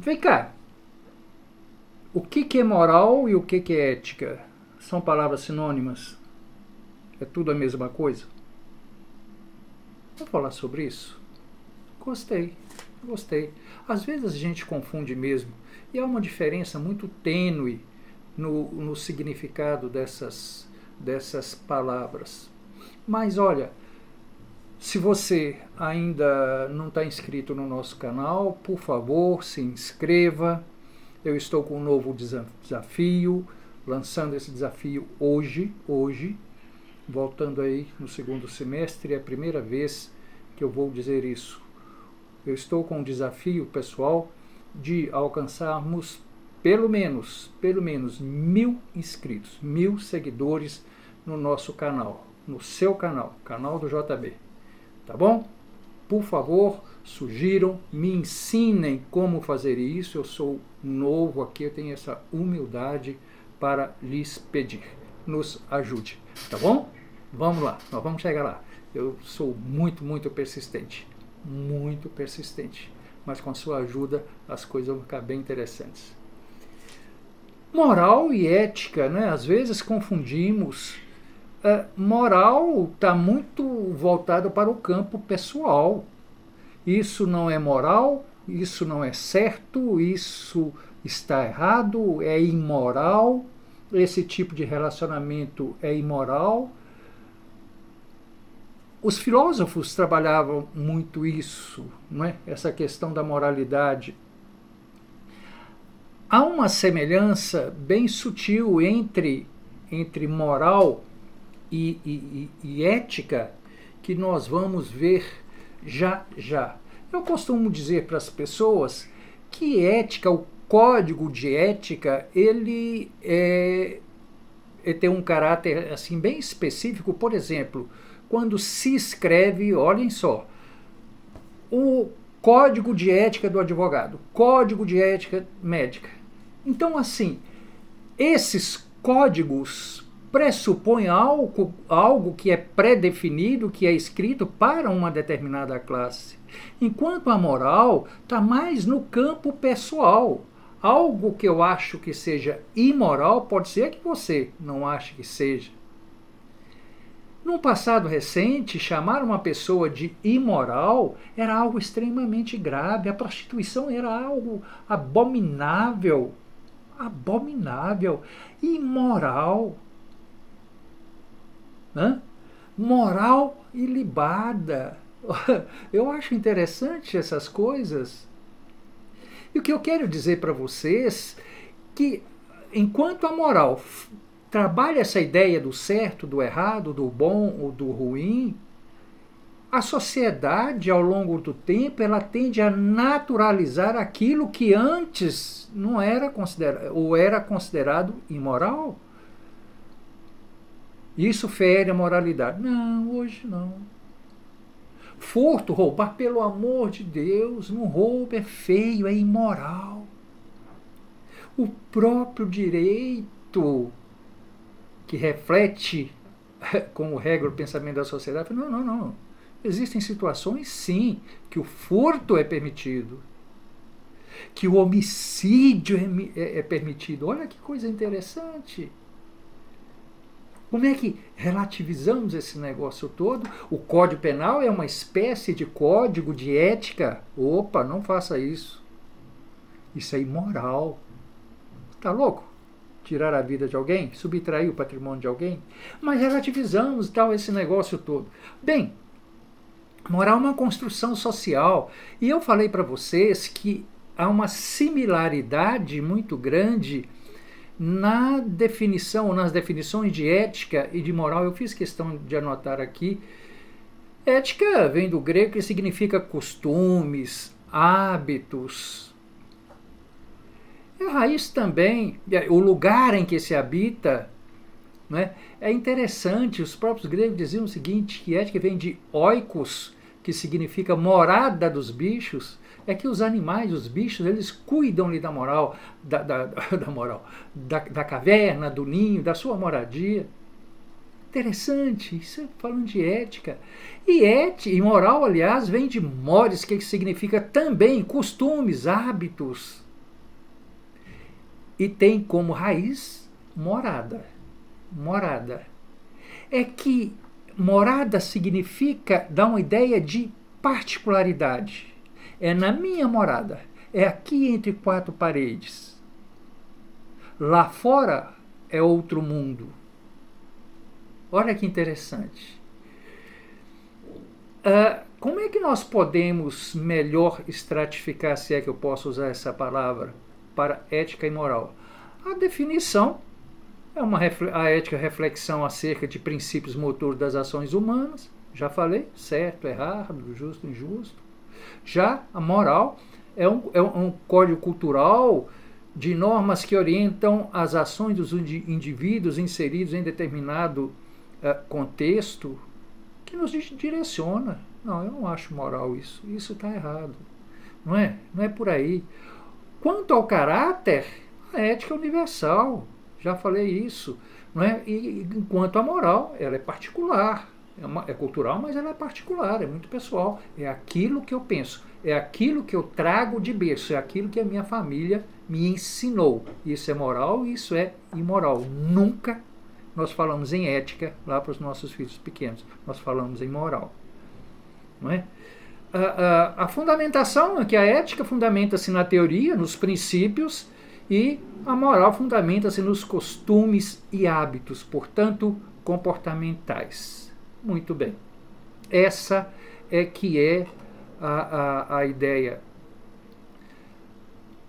Vem cá, o que é moral e o que é ética? São palavras sinônimas? É tudo a mesma coisa? Vamos falar sobre isso? Gostei, gostei. Às vezes a gente confunde mesmo, e há uma diferença muito tênue no significado dessas palavras. Mas olha, se você ainda não está inscrito no nosso canal, por favor, se inscreva. Eu estou com um novo desafio, lançando esse desafio hoje, voltando aí no segundo semestre, é a primeira vez que eu vou dizer isso. Eu estou com um desafio, pessoal, de alcançarmos pelo menos 1.000 inscritos, 1.000 seguidores no nosso canal, no seu canal, canal do JB. Tá bom? Por favor, sugiram, me ensinem como fazer isso. Eu sou novo aqui, eu tenho essa humildade para lhes pedir. Nos ajude, tá bom? Vamos lá, nós vamos chegar lá. Eu sou muito persistente, mas com a sua ajuda as coisas vão ficar bem interessantes. Moral e ética, né? Às vezes confundimos. Moral está muito voltado para o campo pessoal. Isso não é moral, isso não é certo, isso está errado, é imoral, esse tipo de relacionamento é imoral. Os filósofos trabalhavam muito isso, não é? Essa questão da moralidade. Há uma semelhança bem sutil entre moral e ética que nós vamos ver já. Eu costumo dizer para as pessoas que ética, o código de ética, ele tem um caráter assim bem específico. Por exemplo, quando se escreve, olhem só, o código de ética do advogado, código de ética médica. Então, assim, esses códigos pressupõe algo que é pré-definido, que é escrito para uma determinada classe. Enquanto a moral está mais no campo pessoal. Algo que eu acho que seja imoral pode ser que você não ache que seja. No passado recente, chamar uma pessoa de imoral era algo extremamente grave. A prostituição era algo abominável. Imoral. Moral ilibada. Eu acho interessante essas coisas. E o que eu quero dizer para vocês que enquanto a moral trabalha essa ideia do certo, do errado, do bom ou do ruim, a sociedade, ao longo do tempo, ela tende a naturalizar aquilo que antes não era considerado, ou era considerado imoral. Isso fere a moralidade. Não, hoje não. Furto, roubar, pelo amor de Deus, não roubo, é feio, é imoral. O próprio direito, que reflete como regra o pensamento da sociedade, não. Existem situações, sim, que o furto é permitido, que o homicídio é permitido. Olha que coisa interessante. Como é que relativizamos esse negócio todo? O Código Penal é uma espécie de código de ética. Opa, não faça isso. Isso é imoral. Tá louco? Tirar a vida de alguém? Subtrair o patrimônio de alguém? Mas relativizamos tal esse negócio todo. Bem, moral é uma construção social. E eu falei para vocês que há uma similaridade muito grande nas definições de ética e de moral. Eu fiz questão de anotar aqui. Ética vem do grego, que significa costumes, hábitos. A raiz também, o lugar em que se habita, né? É interessante, os próprios gregos diziam o seguinte, que ética vem de oikos, que significa morada dos bichos. É que os animais, os bichos, eles cuidam-lhe da moral, da caverna, do ninho, da sua moradia. Interessante, isso falando de ética. E moral, aliás, vem de mores, que significa também costumes, hábitos. e tem como raiz morada. Morada. É que morada significa dar uma ideia de particularidade. É na minha morada. É aqui entre quatro paredes. Lá fora é outro mundo. Olha que interessante. Como é que nós podemos melhor estratificar, se é que eu posso usar essa palavra, para ética e moral? A definição é a ética reflexão acerca de princípios motores das ações humanas. Já falei, certo, errado, justo, injusto. Já a moral é um código cultural de normas que orientam as ações dos indivíduos inseridos em determinado contexto, que nos direciona. Não, eu não acho moral isso. Isso está errado. Não é? Não é por aí. Quanto ao caráter, a ética é universal. Já falei isso. Não é? E enquanto a moral, ela é particular. É cultural, mas ela é particular, é muito pessoal. É aquilo que eu penso, é aquilo que eu trago de berço, é aquilo que a minha família me ensinou. Isso é moral, isso é imoral. Nunca nós falamos em ética lá para os nossos filhos pequenos. Nós falamos em moral. Não é? A fundamentação é que a ética fundamenta-se na teoria, nos princípios, e a moral fundamenta-se nos costumes e hábitos, portanto, comportamentais. Muito bem. Essa é que é a ideia.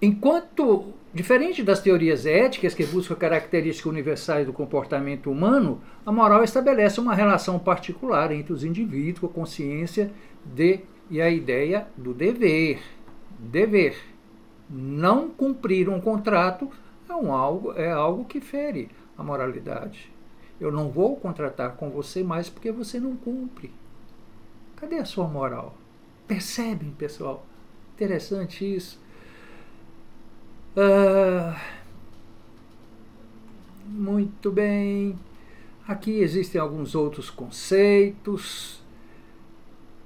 Enquanto, diferente das teorias éticas que buscam características universais do comportamento humano, a moral estabelece uma relação particular entre os indivíduos com a consciência e a ideia do dever. Dever. Não cumprir um contrato é algo que fere a moralidade. Eu não vou contratar com você mais porque você não cumpre. Cadê a sua moral? Percebem, pessoal? Interessante isso. Muito bem. Aqui existem alguns outros conceitos.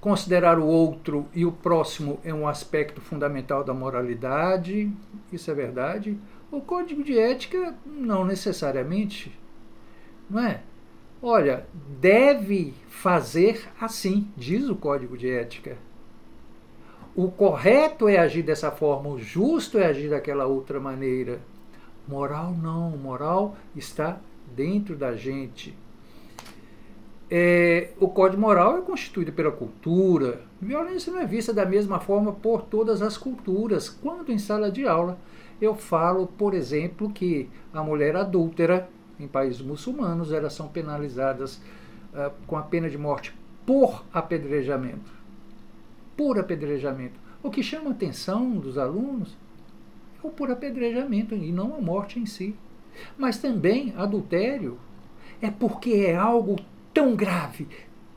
Considerar o outro e o próximo é um aspecto fundamental da moralidade. Isso é verdade. O código de ética, não necessariamente. Não é? Olha, deve fazer assim, diz o código de ética. O correto é agir dessa forma, o justo é agir daquela outra maneira. Moral não, moral está dentro da gente. O código moral é constituído pela cultura. Violência não é vista da mesma forma por todas as culturas. Quando em sala de aula eu falo, por exemplo, que a mulher adúltera, em países muçulmanos, elas são penalizadas com a pena de morte por apedrejamento. Por apedrejamento. O que chama a atenção dos alunos é o por apedrejamento e não a morte em si. Mas também adultério é porque é algo tão grave,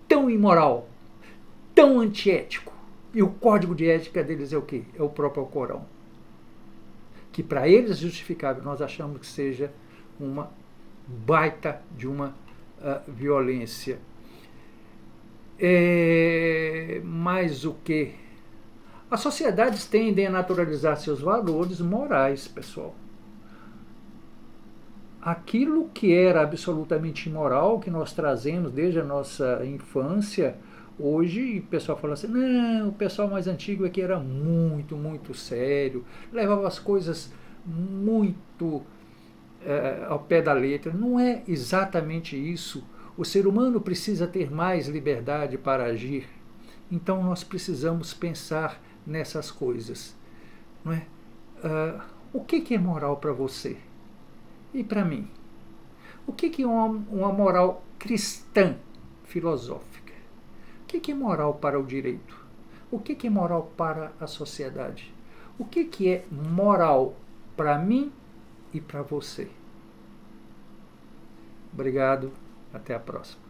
tão imoral, tão antiético. E o código de ética deles é o quê? É o próprio Alcorão. Que para eles é justificável, nós achamos que seja uma baita de uma violência. Mais o que? As sociedades tendem a naturalizar seus valores morais, pessoal. Aquilo que era absolutamente imoral, que nós trazemos desde a nossa infância, hoje o pessoal fala assim, não, o pessoal mais antigo é que era muito, muito sério, levava as coisas muito ao pé da letra. Não é exatamente isso. O ser humano precisa ter mais liberdade para agir. Então nós precisamos pensar nessas coisas. Não é? O que é moral para você? E para mim? O que é uma moral cristã filosófica? O que é moral para o direito? O que é moral para a sociedade? O que é moral para mim e para você? Obrigado. Até a próxima.